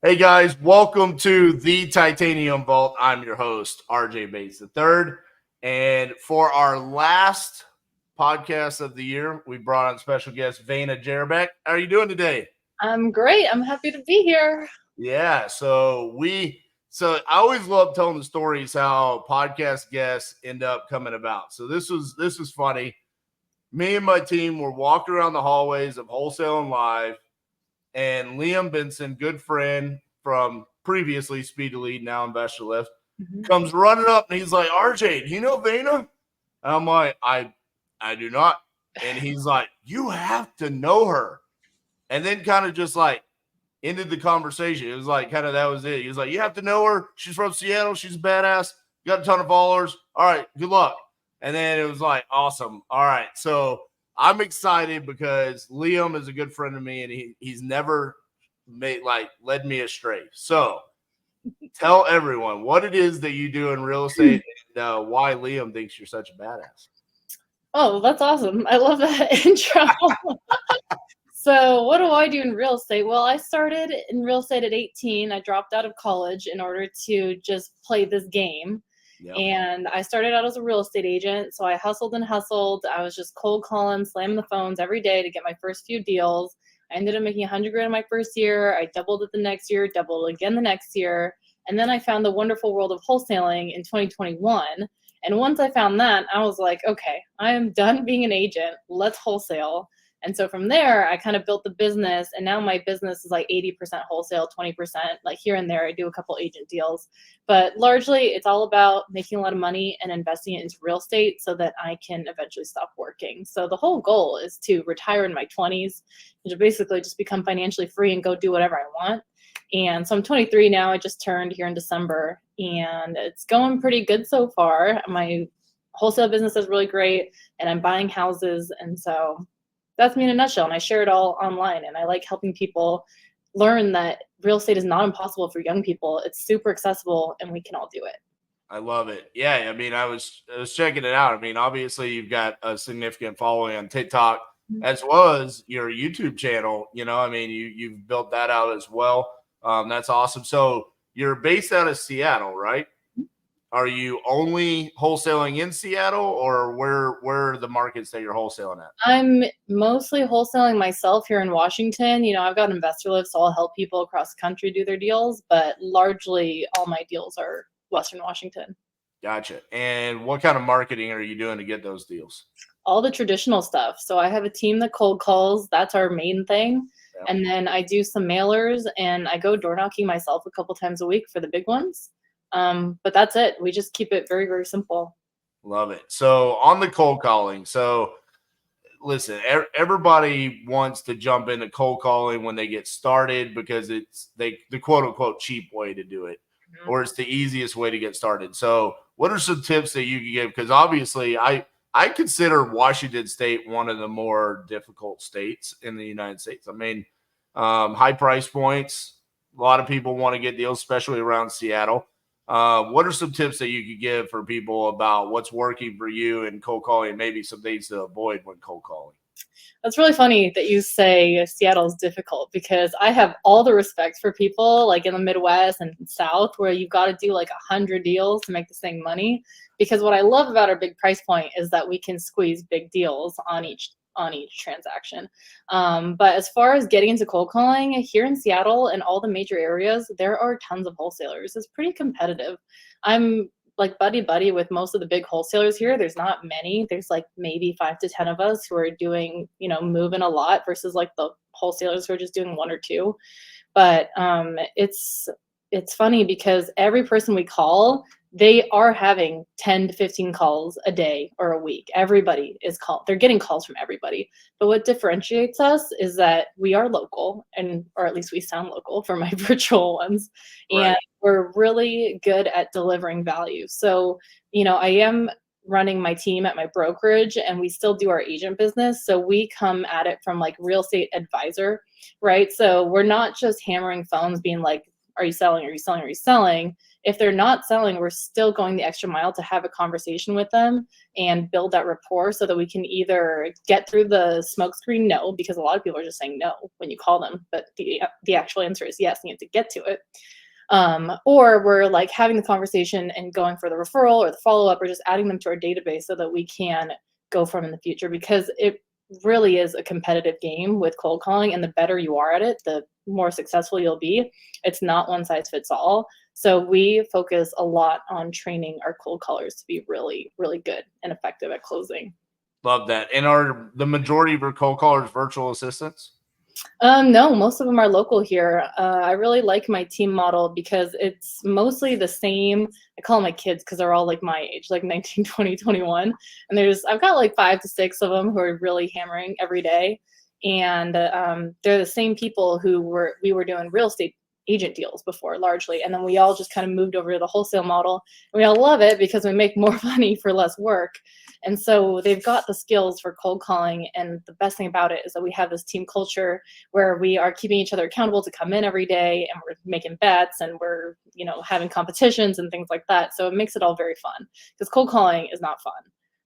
Hey guys, welcome to the Titanium Vault. I'm your host, RJ Bates III. And for our last podcast of the year, we brought on special guest Vayna Jerabek. How are you doing today? I'm great. I'm happy to be here. Yeah, so I always love telling the stories how podcast guests end up coming about. So this was funny. Me and my team were walking around the hallways of Wholesaling Live, and Liam Benson, good friend from previously Speed Elite, now InvestorLIF, comes running up and he's like, RJ, do you know Vayna? And I'm like, I do not. And he's like, you have to know her. And then kind of just like ended the conversation. It was like kind of that was it. He was like, you have to know her. She's from Seattle. She's badass. Got a ton of followers. All right, good luck. And then it was like, awesome. All right. So I'm excited because Liam is a good friend of me and he's never led me astray. So tell everyone what it is that you do in real estate and why Liam thinks you're such a badass. Oh, that's awesome. I love that intro. So what do I do in real estate? Well, I started in real estate at 18. I dropped out of college in order to just play this game. Yep. And I started out as a real estate agent. So I hustled and hustled. I was just cold calling, slamming the phones every day to get my first few deals. I ended up making $100,000 my first year. I doubled it the next year, doubled again the next year. And then I found the wonderful world of wholesaling in 2021. And once I found that, I was like, okay, I am done being an agent. Let's wholesale. And so from there, I kind of built the business, and now my business is like 80% wholesale, 20%, like here and there, I do a couple agent deals. But largely, it's all about making a lot of money and investing it into real estate so that I can eventually stop working. So the whole goal is to retire in my 20s and to basically just become financially free and go do whatever I want. And so I'm 23 now. I just turned here in December, and it's going pretty good so far. My wholesale business is really great, and I'm buying houses, and so that's me in a nutshell, and I share it all online, and I like helping people learn that real estate is not impossible for young people. It's super accessible, and we can all do it. I love it. Yeah, I mean, I was checking it out. I mean, obviously, you've got a significant following on TikTok as well as your YouTube channel. You know, I mean, you've built that out as well. That's awesome. So you're based out of Seattle, right? Are you only wholesaling in Seattle, or where are the markets that you're wholesaling at? I'm mostly wholesaling myself here in Washington. You know, I've got InvestorLIF, so I'll help people across the country do their deals, but largely all my deals are Western Washington. Gotcha. And what kind of marketing are you doing to get those deals? All the traditional stuff. So I have a team that cold calls. That's our main thing. Yeah. And then I do some mailers, and I go door knocking myself a couple times a week for the big ones. But that's it. We just keep it very, very simple. Love it. So on the cold calling, so listen, everybody wants to jump into cold calling when they get started because it's the quote unquote cheap way to do it, or it's the easiest way to get started. So what are some tips that you can give? Because obviously I consider Washington State one of the more difficult states in the United States. I mean, high price points. A lot of people want to get deals, especially around Seattle. What are some tips that you could give for people about what's working for you in cold calling and maybe some things to avoid when cold calling? That's really funny that you say Seattle is difficult, because I have all the respect for people like in the Midwest and South where you've got to do like 100 deals to make the same money. Because what I love about our big price point is that we can squeeze big deals on each transaction. But as far as getting into cold calling here in Seattle and all the major areas, there are tons of wholesalers. It's pretty competitive. I'm like buddy with most of the big wholesalers here. There's not many. There's like maybe 5 to 10 of us who are doing, moving a lot versus like the wholesalers who are just doing 1 or 2. But it's funny because every person we call, they are having 10 to 15 calls a day or a week. Everybody is called. They're getting calls from everybody. But what differentiates us is that we are local, or at least we sound local for my virtual ones. Right. And we're really good at delivering value. So, I am running my team at my brokerage, and we still do our agent business. So we come at it from like real estate advisor, right? So we're not just hammering phones being like, are you selling? Are you selling? Are you selling? If they're not selling, we're still going the extra mile to have a conversation with them and build that rapport so that we can either get through the smokescreen no, because a lot of people are just saying no when you call them, but the actual answer is yes, you have to get to it. Or we're like having the conversation and going for the referral or the follow-up or just adding them to our database so that we can go from in the future, because it really is a competitive game with cold calling, and the better you are at it, the more successful you'll be. It's not one size fits all. So we focus a lot on training our cold callers to be really, really good and effective at closing. Love that. And are the majority of your cold callers virtual assistants? No, most of them are local here. I really like my team model because it's mostly the same. I call them my kids because they're all like my age, like 19, 20, 21. And I've got like 5 to 6 of them who are really hammering every day. And they're the same people who we were doing real estate agent deals before largely. And then we all just kind of moved over to the wholesale model. And we all love it because we make more money for less work. And so they've got the skills for cold calling. And the best thing about it is that we have this team culture where we are keeping each other accountable to come in every day, and we're making bets, and we're, having competitions and things like that. So it makes it all very fun, because cold calling is not fun.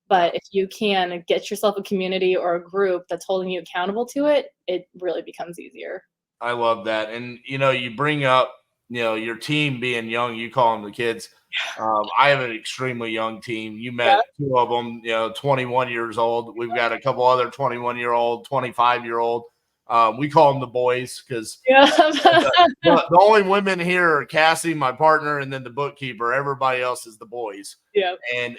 But if you can get yourself a community or a group that's holding you accountable to it, it really becomes easier. I love that. And, you bring up, your team being young, you call them the kids. I have an extremely young team. You met 2 of them, 21 years old. We've got a couple other 21-year-old, 25-year-old. We call them the boys because the only women here are Cassie, my partner, and then the bookkeeper. Everybody else is the boys. Yeah.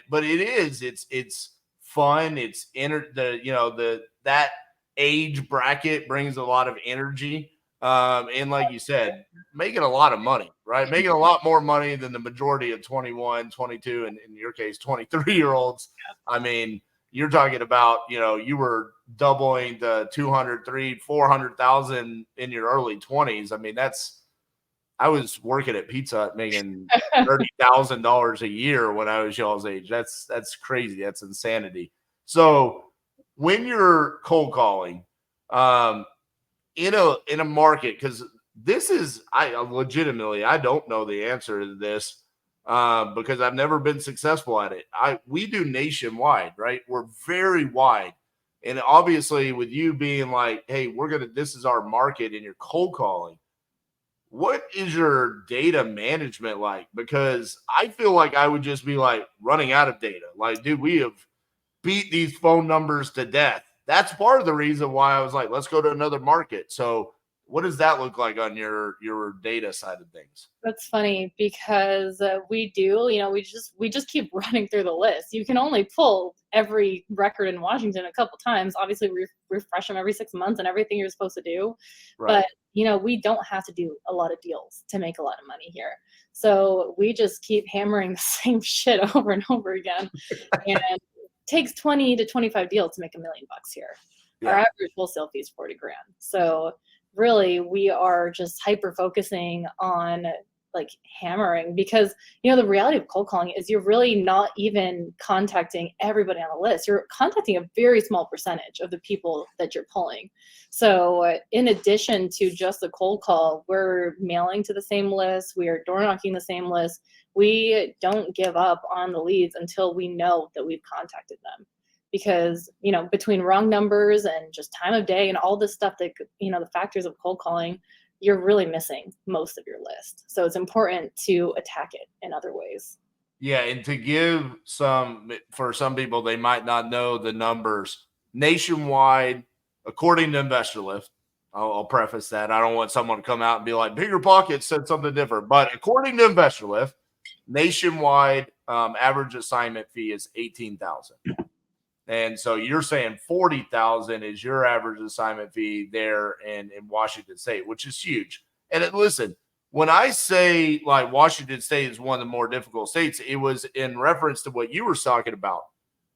But it's fun. It's that age bracket brings a lot of energy. And like you said, making a lot of money, right? Making a lot more money than the majority of 21, 22, and in your case, 23-year-olds. I mean, you're talking about, you were doubling the 200, 300, 400,000 in your early 20s. I mean, I was working at Pizza Hut making $30,000 a year when I was y'all's age. That's crazy. That's insanity. So when you're cold calling, in a market, because this is, I don't know the answer to this because I've never been successful at it. We do nationwide, right? We're very wide. And obviously with you being like, hey, this is our market and you're cold calling, what is your data management like? Because I feel like I would just be like running out of data. Like, dude, we have beat these phone numbers to death. That's part of the reason why I was like, let's go to another market. So what does that look like on your data side of things? That's funny because we do, we just keep running through the list. You can only pull every record in Washington a couple times. Obviously, refresh them every 6 months and everything you're supposed to do. Right. But, we don't have to do a lot of deals to make a lot of money here. So we just keep hammering the same shit over and over again. And it takes 20 to 25 deals to make $1 million here. Yeah. Our average wholesale fee is 40 grand. So really, we are just hyper focusing on like hammering, because the reality of cold calling is you're really not even contacting everybody on the list. You're contacting a very small percentage of the people that you're pulling. So in addition to just the cold call, we're mailing to the same list, we are door knocking the same list. We don't give up on the leads until we know that we've contacted them. Because, between wrong numbers and just time of day and all this stuff that, the factors of cold calling, you're really missing most of your list. So it's important to attack it in other ways. Yeah. And to give for some people, they might not know the numbers nationwide, according to InvestorLIF. I'll preface that. I don't want someone to come out and be like, Bigger Pockets said something different. But according to InvestorLIF, nationwide average assignment fee is $18,000. And so you're saying 40,000 is your average assignment fee there in Washington State, which is huge. And listen, when I say like Washington State is one of the more difficult states, it was in reference to what you were talking about,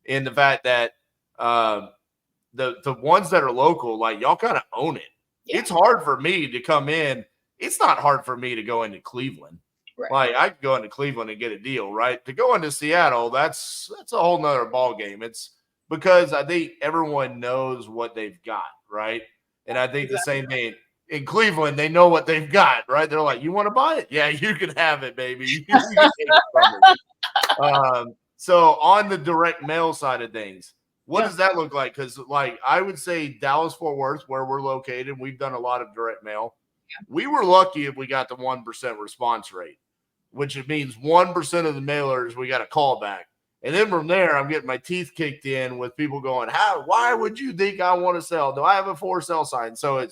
in the fact that the ones that are local, like y'all kind of own it. Yeah. It's hard for me to come in. It's not hard for me to go into Cleveland. Right. Like I could go into Cleveland and get a deal, right? To go into Seattle, that's a whole nother ball game. It's because I think everyone knows what they've got, right? And I think the same thing. in Cleveland, they know what they've got, right? They're like, you want to buy it? Yeah, you can have it, baby. You can take it from us. So on the direct mail side of things, what does that look like? Because like I would say Dallas Fort Worth, where we're located, we've done a lot of direct mail. We were lucky if we got the 1% response rate, which it means 1% of the mailers we got a call back. And then from there, I'm getting my teeth kicked in with people going, why would you think I want to sell? Do I have a for sale sign? So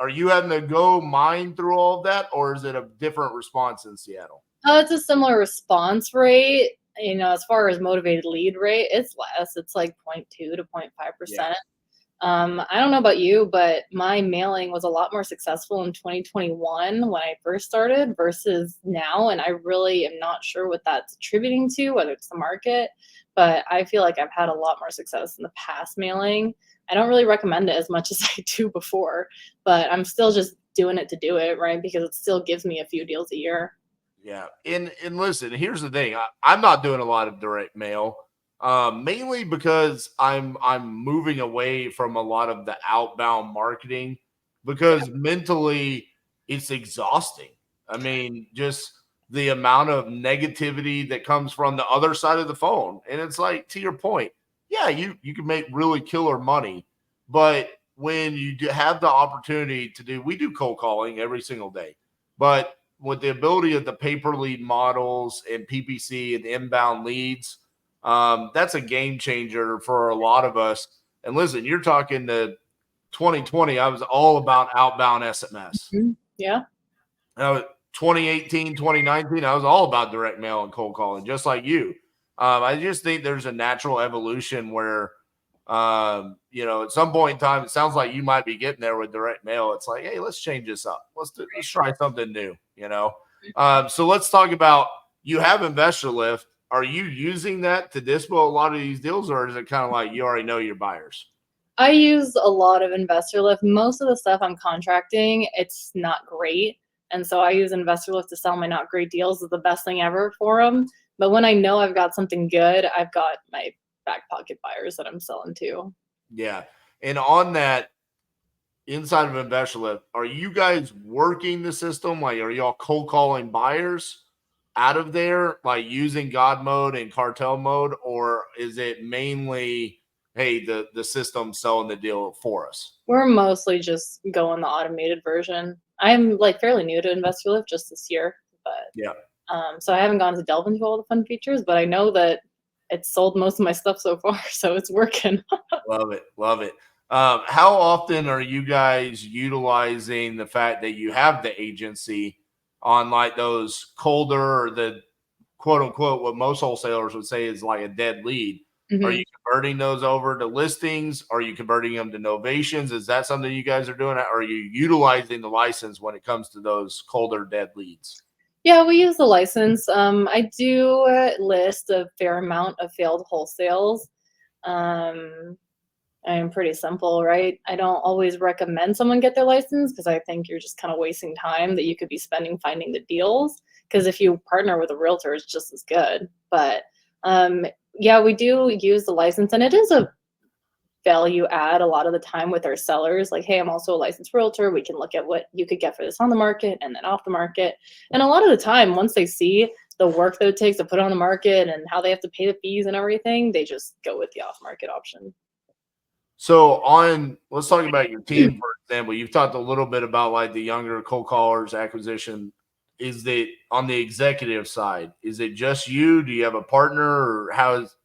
are you having to go mine through all of that, or is it a different response in Seattle? It's a similar response rate. As far as motivated lead rate, it's less. It's like 0.2 to 0.5%. Yeah. I don't know about you, but my mailing was a lot more successful in 2021 when I first started versus now. And I really am not sure what that's attributing to, whether it's the market, but I feel like I've had a lot more success in the past mailing. I don't really recommend it as much as I do before, but I'm still just doing it to do it, right? Because it still gives me a few deals a year. Yeah. And listen, here's the thing. I'm not doing a lot of direct mail. Mainly because I'm moving away from a lot of the outbound marketing because mentally it's exhausting. I mean, just the amount of negativity that comes from the other side of the phone. And it's like, to your point, yeah, you can make really killer money, but when you have the opportunity we do cold calling every single day, but with the ability of the pay-per lead models and PPC and inbound leads, that's a game changer for a lot of us. And listen, you're talking to 2020. I was all about outbound SMS. Mm-hmm. Yeah. 2018, 2019, I was all about direct mail and cold calling, just like you. I just think there's a natural evolution where, at some point in time, it sounds like you might be getting there with direct mail. It's like, hey, let's change this up. Let's try something new, So let's talk about, you have InvestorLIF. Are you using that to dispo a lot of these deals, or is it kind of like you already know your buyers? I use a lot of InvestorLIF. Most of the stuff I'm contracting, it's not great. And so I use InvestorLIF to sell my not great deals. Is the best thing ever for them. But when I know I've got something good, I've got my back pocket buyers that I'm selling to. Yeah. And on that, inside of InvestorLIF, are you guys working the system? Like, are y'all cold calling buyers out of there, like using God mode and cartel mode, or is it mainly, hey, the system selling the deal for us? We're mostly just going the automated version. I'm like fairly new to InvestorLIF just this year, but yeah. So I haven't gone to delve into all the fun features, but I know that it's sold most of my stuff so far, so it's working. Love it. Love it. How often are you guys utilizing the fact that you have the agency on like those colder, or the quote unquote, what most wholesalers would say is like a dead lead? Mm-hmm. Are you converting those over to listings? Are you converting them to novations? Is that something you guys are doing? Or are you utilizing the license when it comes to those colder dead leads? Yeah, we use the license. I do list a fair amount of failed wholesales. I'm pretty simple, right? I don't always recommend someone get their license because I think you're just kind of wasting time that you could be spending finding the deals. Because if you partner with a realtor, it's just as good. But yeah, we do use the license, and it is a value add a lot of the time with our sellers. Like, hey, I'm also a licensed realtor. We can look at what you could get for this on the market and then off the market. And a lot of the time, once they see the work that it takes to put it on the market and how they have to pay the fees and everything, they just go with the off market option. So let's talk about your team, for example. You've talked a little bit about like the younger cold callers acquisition. Is that on the executive side? Is it just you? Do you have a partner, or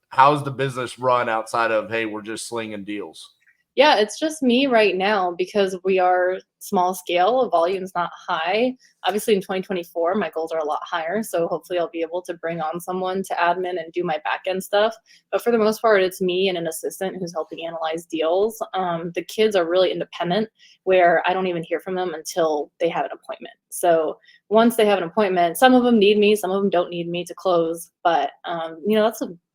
how's the business run outside of, hey, we're just slinging deals? Yeah, it's just me right now because we are small scale. The volume's not high. Obviously, in 2024, my goals are a lot higher. So hopefully I'll be able to bring on someone to admin and do my back end stuff. But for the most part, it's me and an assistant who's helping analyze deals. The kids are really independent, where I don't even hear from them until they have an appointment. So once they have an appointment, some of them need me, some of them don't need me to close. But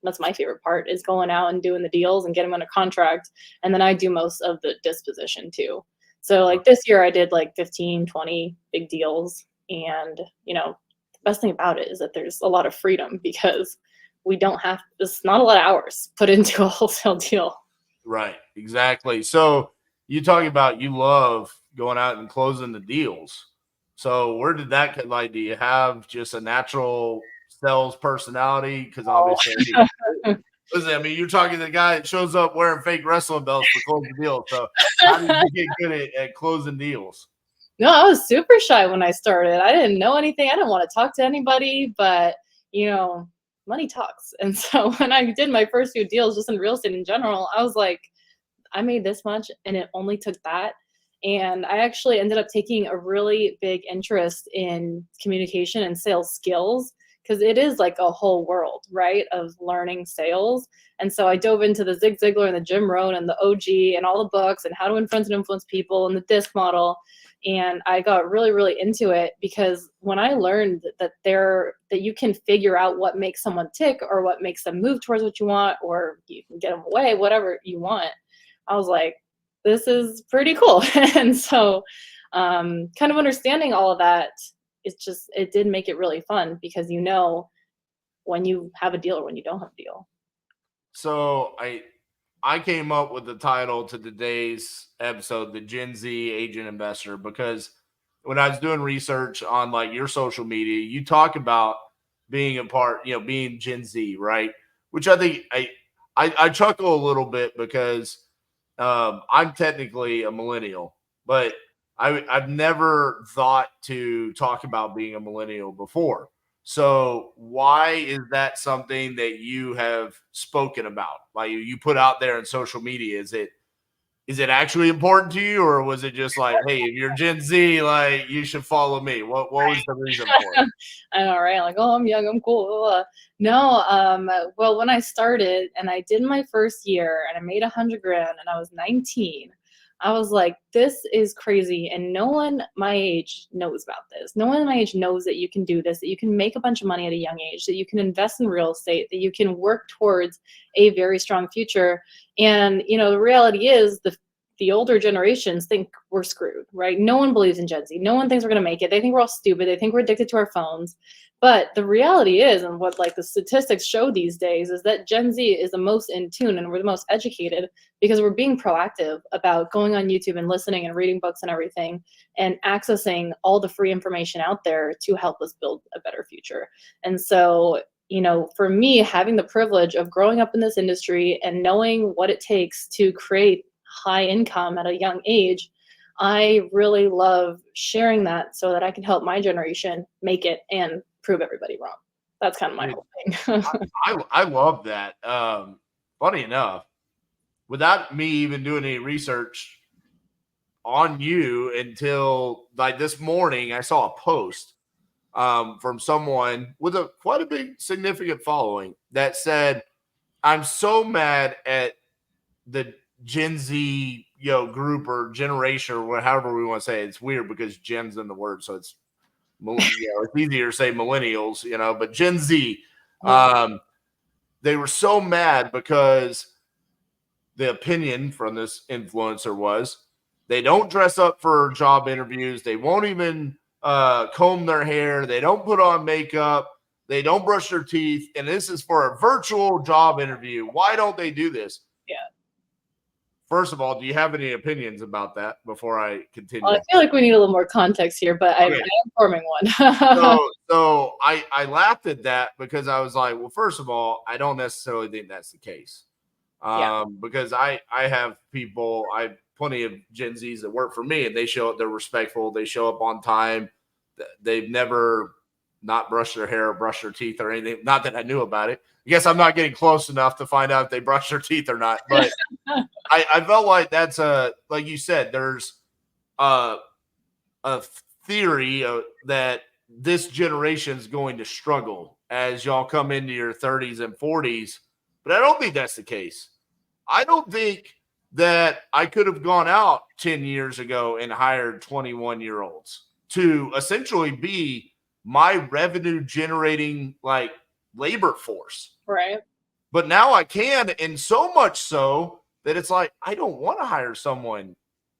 that's my favorite part, is going out and doing the deals and getting them under contract. And then I do most of the disposition too. So like this year I did like 15, 20 big deals. And, the best thing about it is that there's a lot of freedom because it's not a lot of hours put into a wholesale deal. Right. Exactly. So you talking about, you love going out and closing the deals. So where did that get? Like, do you have just a natural sales personality? Because obviously, listen, I mean, you're talking to the guy that shows up wearing fake wrestling belts for closing deals. So how did you get good at closing deals? No, I was super shy when I started. I didn't know anything. I didn't want to talk to anybody, but money talks. And so when I did my first few deals just in real estate in general, I was like, I made this much and it only took that. And I actually ended up taking a really big interest in communication and sales skills because it is like a whole world, right, of learning sales. And so I dove into the Zig Ziglar and the Jim Rohn and the OG and all the books and how to influence people and the DISC model. And I got really, really into it because when I learned that you can figure out what makes someone tick or what makes them move towards what you want, or you can get them away, whatever you want, I was like, this is pretty cool. And so kind of understanding all of that, it did make it really fun because when you have a deal or when you don't have a deal. So I came up with the title to today's episode, the Gen Z Agent Investor, because when I was doing research on like your social media, you talk about being being Gen Z, right? Which I think I chuckle a little bit because I'm technically a millennial, but I've never thought to talk about being a millennial before. So why is that something that you have spoken about? Like you put out there in social media? Is it actually important to you, or was it just like, hey, if you're Gen Z, like you should follow me? What was the reason for it? I know, right? Like, oh, I'm young, I'm cool. No, well, when I started and I did my first year and I made $100,000 and I was 19, I was like, this is crazy. And no one my age knows about this. No one my age knows that you can do this, that you can make a bunch of money at a young age, that you can invest in real estate, that you can work towards a very strong future. And, the reality is the older generations think we're screwed, right? No one believes in Gen Z. No one thinks we're going to make it. They think we're all stupid. They think we're addicted to our phones. But the reality is, and what like the statistics show these days, is that Gen Z is the most in tune and we're the most educated because we're being proactive about going on YouTube and listening and reading books and everything and accessing all the free information out there to help us build a better future. And so, for me, having the privilege of growing up in this industry and knowing what it takes to create high income at a young age, I really love sharing that so that I can help my generation make it and prove everybody wrong. That's kind of my whole thing. I love that. Funny enough, without me even doing any research on you until like this morning, I saw a post from someone with quite a big significant following that said, I'm so mad at the Gen Z group or generation or however we want to say it. It's weird because Gen's in the word, so it's it's easier to say millennials, but Gen Z, they were so mad because the opinion from this influencer was they don't dress up for job interviews, they won't even comb their hair, they don't put on makeup, they don't brush their teeth, and this is for a virtual job interview. Why don't they do this? Yeah. First of all, do you have any opinions about that before I continue? Well, I feel like we need a little more context here, but okay. I am forming one. so I laughed at that because I was like, well, first of all, I don't necessarily think that's the case. Because I have plenty of Gen Zs that work for me and they show up, they're respectful, they show up on time. They've never not brushed their hair or brushed their teeth or anything. Not that I knew about it. I guess I'm not getting close enough to find out if they brush their teeth or not. But I felt like that's like you said, there's a theory that this generation is going to struggle as y'all come into your 30s and 40s. But I don't think that's the case. I don't think that I could have gone out 10 years ago and hired 21-year-olds to essentially be my revenue generating like labor force. Right. But now I can, and so much so that it's like, I don't want to hire someone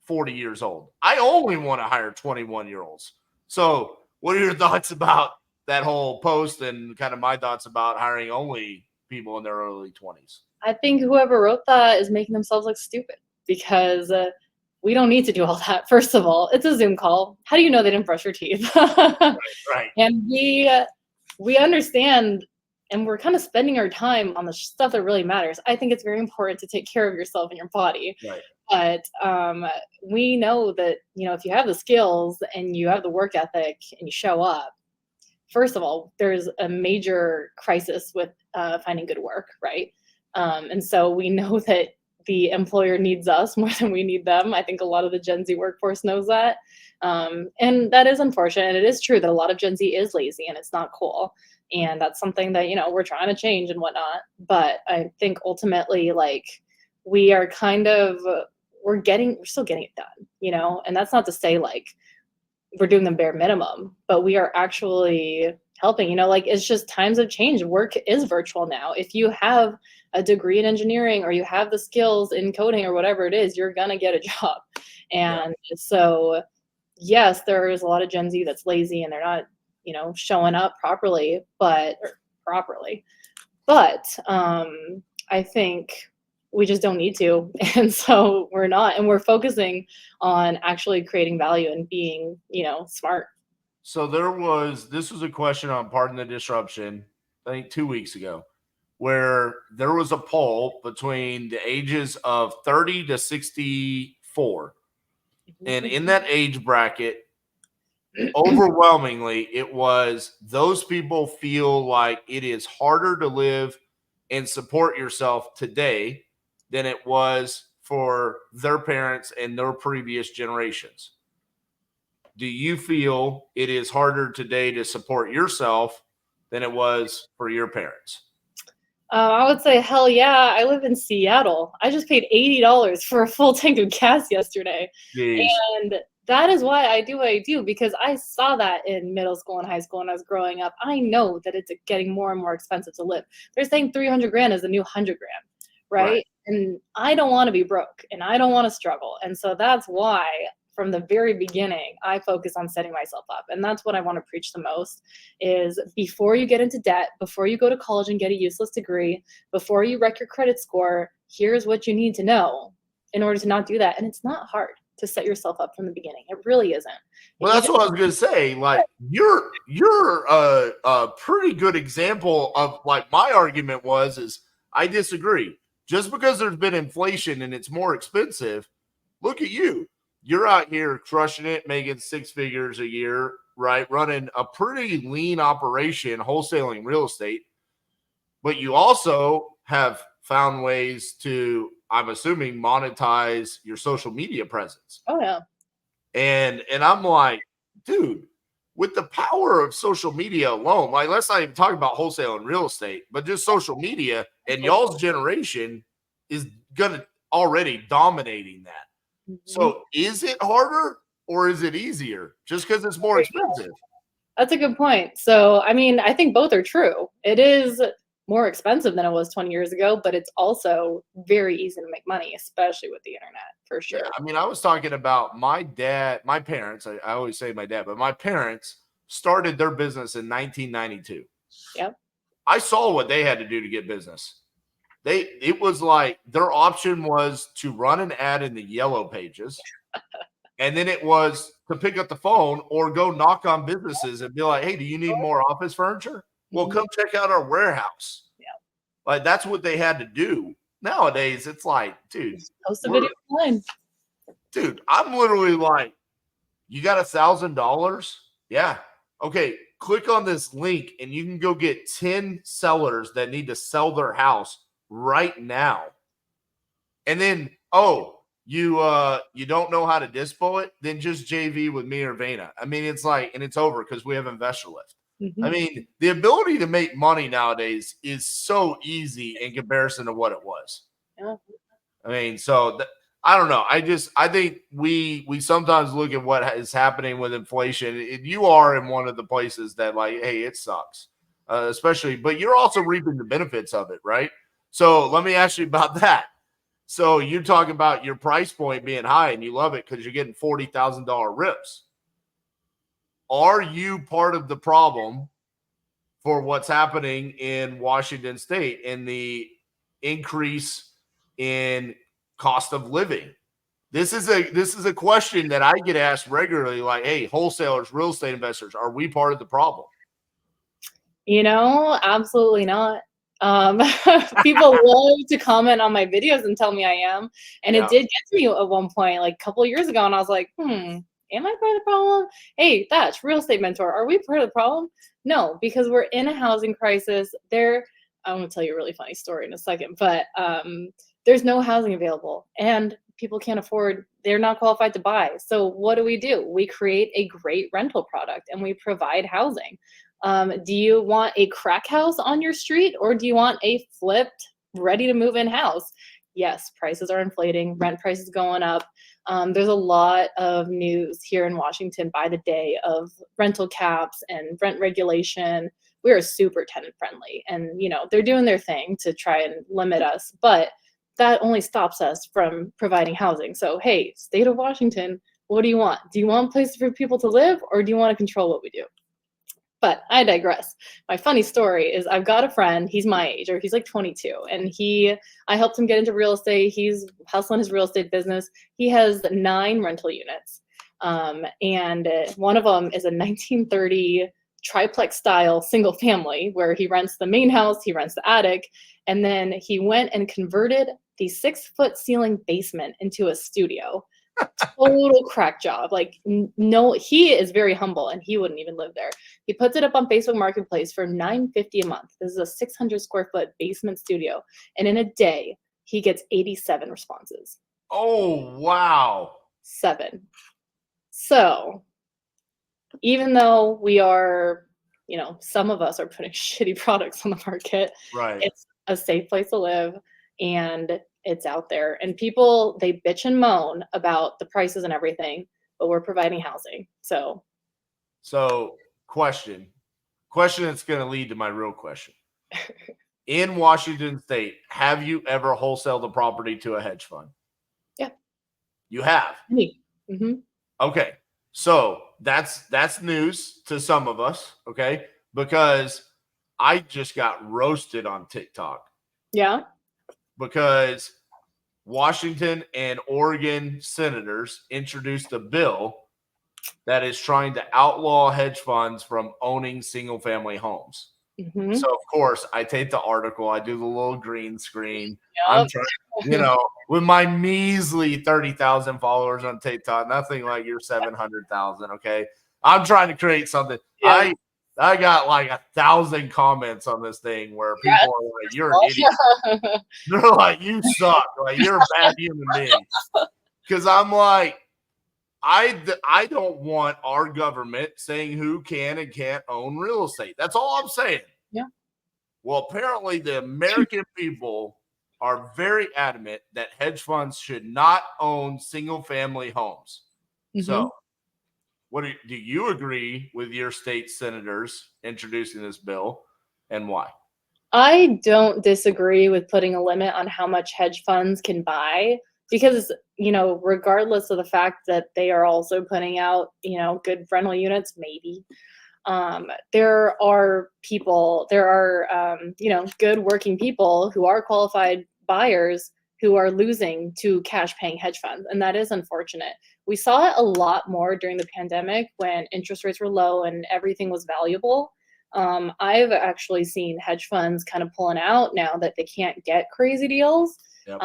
40 years old. I only want to hire 21-year-olds. So what are your thoughts about that whole post and kind of my thoughts about hiring only people in their early 20s? I think whoever wrote that is making themselves look stupid because we don't need to do all that. First of all, it's a Zoom call. How do you know they didn't brush your teeth? Right. And we understand, and we're kind of spending our time on the stuff that really matters. I think it's very important to take care of yourself and your body. Right. But we know that, if you have the skills and you have the work ethic and you show up, first of all, there's a major crisis with finding good work, right? And so we know that the employer needs us more than we need them. I think a lot of the Gen Z workforce knows that. And that is unfortunate. It is true that a lot of Gen Z is lazy and it's not cool. And that's something that, we're trying to change and whatnot. But I think ultimately, like, we are kind of, we're still getting it done, and that's not to say like we're doing the bare minimum, but we are actually helping, like, it's just times have changed. Work is virtual now. If you have a degree in engineering or you have the skills in coding or whatever it is, you're going to get a job. And so, yes, there is a lot of Gen Z that's lazy and they're not, showing up properly, but I think we just don't need to. And so we're not, and we're focusing on actually creating value and being, smart. So this was a question on Pardon the Disruption, I think 2 weeks ago, where there was a poll between the ages of 30 to 64. And in that age bracket, overwhelmingly, it was those people feel like it is harder to live and support yourself today than it was for their parents and their previous generations. Do you feel it is harder today to support yourself than it was for your parents? I would say, hell yeah. I live in Seattle. I just paid $80 for a full tank of gas yesterday. Jeez. And that is why I do what I do, because I saw that in middle school and high school when I was growing up. I know that it's getting more and more expensive to live. They're saying 300 grand is the new 100 grand, right? And I don't want to be broke and I don't want to struggle. And so that's why from the very beginning, I focus on setting myself up. And that's what I want to preach the most is before you get into debt, before you go to college and get a useless degree, before you wreck your credit score, here's what you need to know in order to not do that. And it's not hard to set yourself up from the beginning. It really isn't. Well, that's what I was going to say. Like you're a pretty good example of like my argument is I disagree. Just because there's been inflation and it's more expensive, look at you. You're out here crushing it, making 6 figures a year, right? Running a pretty lean operation, wholesaling real estate. But you also have found ways to, I'm assuming, monetize your social media presence. Oh, yeah. And I'm like, dude, with the power of social media alone, like let's not even talk about wholesale and real estate, but just social media, and y'all's generation is gonna already dominating that. So is it harder or is it easier just because it's more expensive? That's a good point. So, I mean, I think both are true. It is more expensive than it was 20 years ago, but it's also very easy to make money, especially with the internet, for sure. Yeah, I mean, I was talking about my parents. I always say my dad, but my parents started their business in 1992. Yep. I saw what they had to do to get business. It was like their option was to run an ad in the yellow pages, and then it was to pick up the phone or go knock on businesses and be like, "Hey, do you need more office furniture? Well, come check out our warehouse." Yeah. Like that's what they had to do. Nowadays, it's like, dude, post a video online. Dude, I'm literally like, you got $1,000? Yeah. Okay. Click on this link and you can go get 10 sellers that need to sell their house right now. And then, you don't know how to dispo it, then just JV with me or Vayna. I mean, it's like, and it's over because we have InvestorLIF. Mm-hmm. I mean, the ability to make money nowadays is so easy in comparison to what it was. Yeah. I mean, so I don't know. I think we sometimes look at what is happening with inflation. You are in one of the places that like, hey, it sucks, especially, but you're also reaping the benefits of it, right? So let me ask you about that. So you're talking about your price point being high and you love it because you're getting $40,000 rips. Are you part of the problem for what's happening in Washington State and the increase in cost of living? This is a question that I get asked regularly, like, hey, wholesalers, real estate investors, are we part of the problem? Absolutely not. People love to comment on my videos and tell me I am. And Yeah. it did get to me at one point, like a couple of years ago, and I was like, am I part of the problem? Hey, Thatch, real estate mentor, are we part of the problem? No, because we're in a housing crisis. I'm gonna tell you a really funny story in a second, but there's no housing available and people can't afford, they're not qualified to buy. So what do? We create a great rental product and we provide housing. Do you want a crack house on your street or do you want a flipped, ready to move in house? Yes, prices are inflating, rent prices going up. There's a lot of news here in Washington by the day of rental caps and rent regulation. We are super tenant friendly and they're doing their thing to try and limit us, but that only stops us from providing housing. So, hey, state of Washington, what do you want? Do you want places for people to live or do you want to control what we do? But I digress. My funny story is I've got a friend, he's my age, or he's like 22, and I helped him get into real estate. He's hustling his real estate business. He has 9 rental units. And one of them is a 1930 triplex style single family where he rents the main house, he rents the attic, and then he went and converted the 6-foot ceiling basement into a studio. Total crack job. Like, no, he is very humble and he wouldn't even live there. He puts it up on Facebook Marketplace for $950 a month. This is a 600 square foot basement studio. And in a day, he gets 87 responses. Oh, wow. 7. So even though we are, some of us are putting shitty products on the market, Right. it's a safe place to live and it's out there. And people, they bitch and moan about the prices and everything, but we're providing housing. So question that's going to lead to my real question. In Washington State, have you ever wholesaled a property to a hedge fund? Yeah. You have? Me. Mm-hmm. Okay. So that's news to some of us, okay? Because I just got roasted on TikTok. Yeah. Because Washington and Oregon senators introduced a bill that is trying to outlaw hedge funds from owning single-family homes. Mm-hmm. So, of course, I take the article. I do the little green screen. Yep. I'm trying, with my measly 30,000 followers on TikTok, nothing like your 700,000, okay? I'm trying to create something. Yeah. I got like 1,000 comments on this thing where people are like, you're an idiot. They're like, you suck. Like, you're a bad human being. Because I'm like, I don't want our government saying who can and can't own real estate. That's all I'm saying. Yeah. Well, apparently the American people are very adamant that hedge funds should not own single-family homes. Mm-hmm. So, do you agree with your state senators introducing this bill, and why? I don't disagree with putting a limit on how much hedge funds can buy. Because, regardless of the fact that they are also putting out, good rental units, maybe, there are good working people who are qualified buyers who are losing to cash paying hedge funds. And that is unfortunate. We saw it a lot more during the pandemic when interest rates were low and everything was valuable. I've actually seen hedge funds kind of pulling out now that they can't get crazy deals. Yep.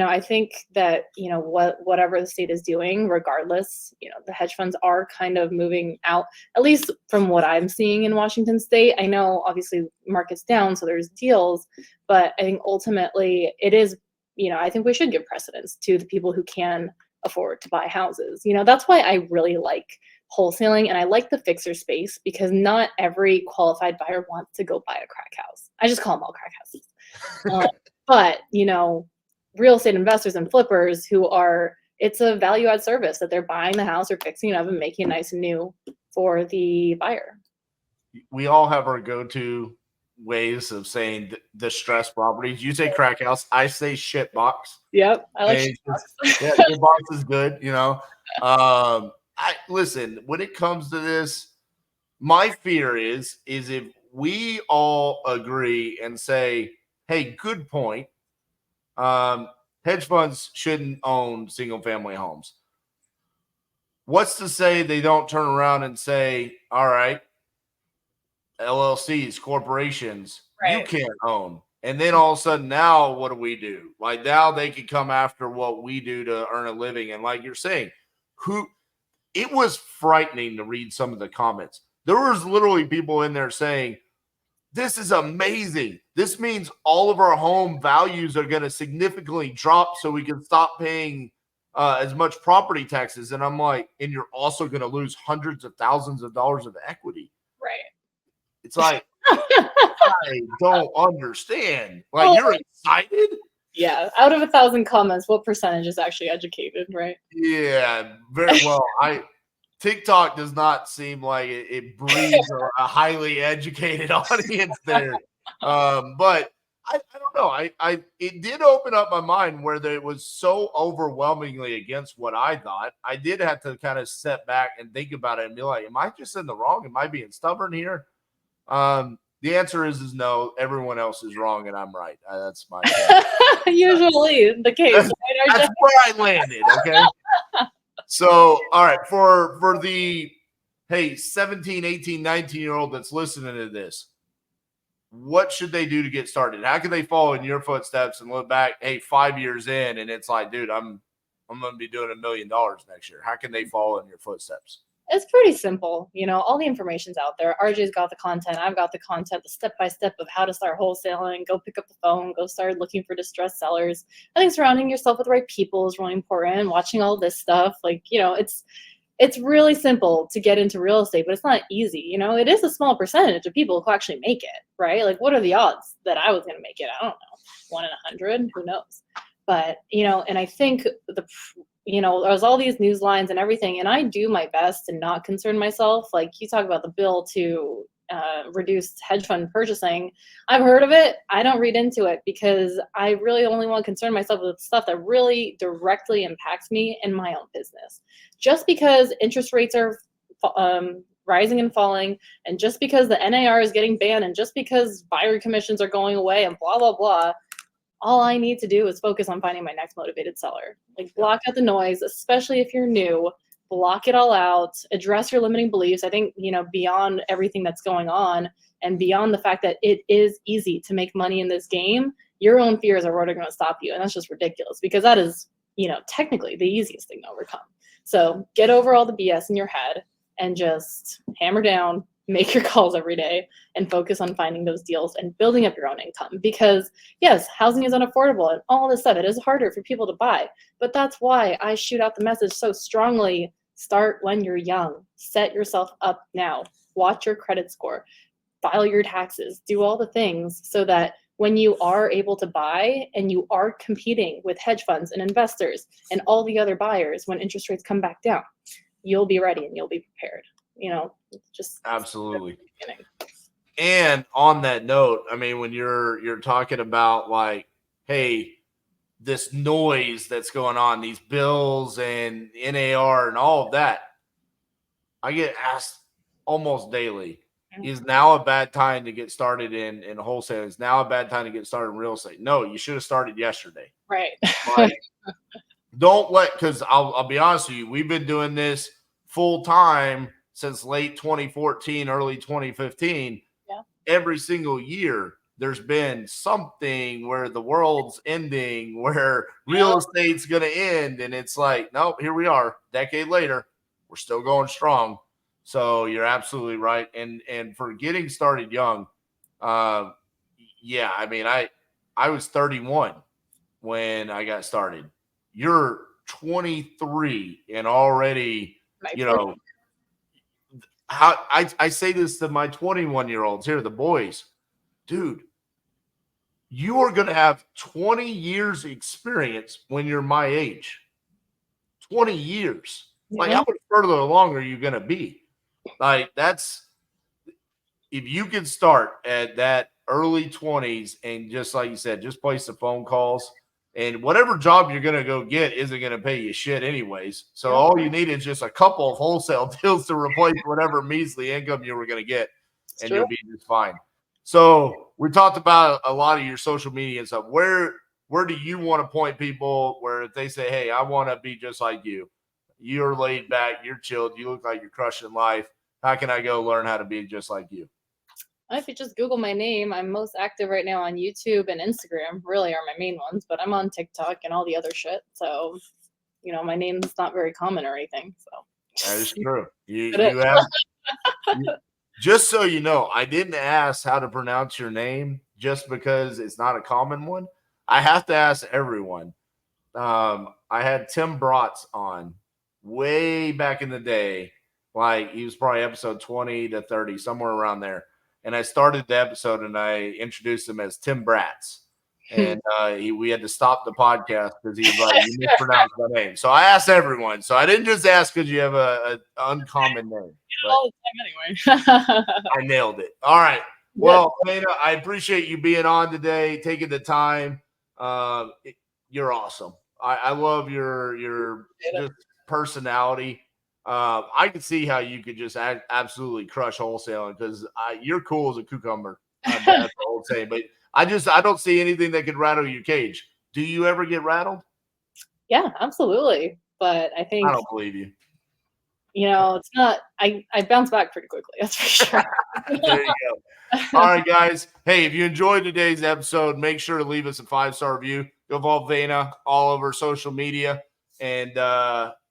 I think that, whatever the state is doing, regardless, the hedge funds are kind of moving out, at least from what I'm seeing in Washington State. I know obviously market's down, so there's deals, but I think ultimately it is, I think we should give precedence to the people who can afford to buy houses. That's why I really like wholesaling and I like the fixer space, because not every qualified buyer wants to go buy a crack house. I just call them all crack houses. But, real estate investors and flippers it's a value add service that they're buying the house or fixing it up and making it nice and new for the buyer. We all have our go-to ways of saying distressed properties. You say crack house, I say shit box. Yep, I like shit box. Yeah, shit box is good, listen, when it comes to this, my fear is if we all agree and say, hey, good point. hedge funds shouldn't own single family homes. What's to say they don't turn around and say, all right, LLCs, corporations, you can't own. And then all of a sudden now what do we do? Like now they can come after what we do to earn a living. And like you're saying, it was frightening to read some of the comments. There was literally people in there saying, this is amazing. This means all of our home values are going to significantly drop so we can stop paying as much property taxes. And I'm like, and you're also going to lose hundreds of thousands of dollars of equity. Right. It's like, I don't understand. Like, you're excited? Yeah. Out of 1,000 comments, what percentage is actually educated, right? Yeah, very well. TikTok does not seem like it breeds a highly educated audience there. But I don't know. It did open up my mind where it was so overwhelmingly against what I thought. I did have to kind of step back and think about it and be like, am I just in the wrong? Am I being stubborn here? The answer is no. Everyone else is wrong and I'm right. That's my usually the case. That's where I landed. Okay. So, all right, for the 17, 18, 19-year-old that's listening to this, what should they do to get started? How can they follow in your footsteps and look back, 5 years in, and it's like, dude, I'm going to be doing $1 million next year. How can they follow in your footsteps? It's pretty simple. All the information's out there. RJ's got the content. I've got the content, the step-by-step of how to start wholesaling. Go pick up the phone. Go start looking for distressed sellers. I think surrounding yourself with the right people is really important. Watching all this stuff. It's really simple to get into real estate, but it's not easy. It is a small percentage of people who actually make it, right? Like, what are the odds that I was going to make it? I don't know. 1 in 100? Who knows? But, and I think there's all these news lines and everything, and I do my best to not concern myself. Like, you talk about the bill to reduce hedge fund purchasing. I've heard of it. I don't read into it because I really only want to concern myself with stuff that really directly impacts me in my own business. Just because interest rates are rising and falling, and just because the NAR is getting banned, and just because buyer commissions are going away, and blah, blah, blah, all I need to do is focus on finding my next motivated seller. Like, block out the noise, especially if you're new. Block it all out. Address your limiting beliefs. I think, beyond everything that's going on and beyond the fact that it is easy to make money in this game, your own fears are what are going to stop you. And that's just ridiculous because that is, technically the easiest thing to overcome. So get over all the BS in your head and just hammer down, make your calls every day, and focus on finding those deals and building up your own income. Because yes, housing is unaffordable and all this stuff. It is harder for people to buy, but that's why I shoot out the message so strongly. Start when you're young. Set yourself up now. Watch your credit score. File your taxes. Do all the things so that when you are able to buy and you are competing with hedge funds and investors and all the other buyers, when interest rates come back down, you'll be ready and you'll be prepared. Just absolutely. And on that note, I mean, when you're talking about like, hey, this noise that's going on, these bills and NAR and all of that, I get asked almost daily, is now a bad time to get started in wholesaling? Is now a bad time to get started in real estate? No, you should have started yesterday. Right. Like, because I'll be honest with you, we've been doing this full time since late 2014, early 2015. Yeah. Every single year, there's been something where the world's ending, where real estate's going to end. And it's like, nope, here we are, decade later, we're still going strong. So you're absolutely right. And for getting started young, I mean, I was 31 when I got started. You're 23 and already, how I say this to my 21-year-olds here, the boys, dude, you are going to have 20 years experience when you're my age. 20 years. Like, how much further along are you going to be? Like, that's, if you can start at that early 20s and just like you said, just place the phone calls, and whatever job you're going to go get isn't going to pay you shit anyways. So all you need is just a couple of wholesale deals to replace whatever measly income you were going to get, and you'll be just fine. So we talked about a lot of your social media and stuff. Where where do you want to point people where if they say, hey, I want to be just like you, you're laid back, you're chilled, you look like you're crushing life, how can I go learn how to be just like you? If you just Google my name, I'm most active right now on YouTube and Instagram, really are my main ones, but I'm on TikTok and all the other shit. So, my name's not very common or anything. So That is true. You have, just so you know, I didn't ask how to pronounce your name just because it's not a common one. I have to ask everyone. I had Tim Bratz on way back in the day. Like he was probably episode 20 to 30, somewhere around there. And I started the episode and I introduced him as Tim Bratz. And we had to stop the podcast because he was like, you mispronounced my name. So I asked everyone. So I didn't just ask because you have an uncommon name. All the time anyway. I nailed it. All right. Well, Vayna, I appreciate you being on today, taking the time. You're awesome. I love your just personality. I can see how you could just absolutely crush wholesaling because you're cool as a cucumber. That's the old saying, but I don't see anything that could rattle your cage. Do you ever get rattled? Yeah, absolutely. But I think I don't believe you. It's not. I bounce back pretty quickly. That's for sure. There you go. All right, guys. Hey, if you enjoyed today's episode, make sure to leave us a 5-star review. Go follow Vayna all over social media. And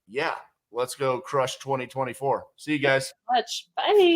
yeah, let's go crush 2024. See you guys. Much. Bye.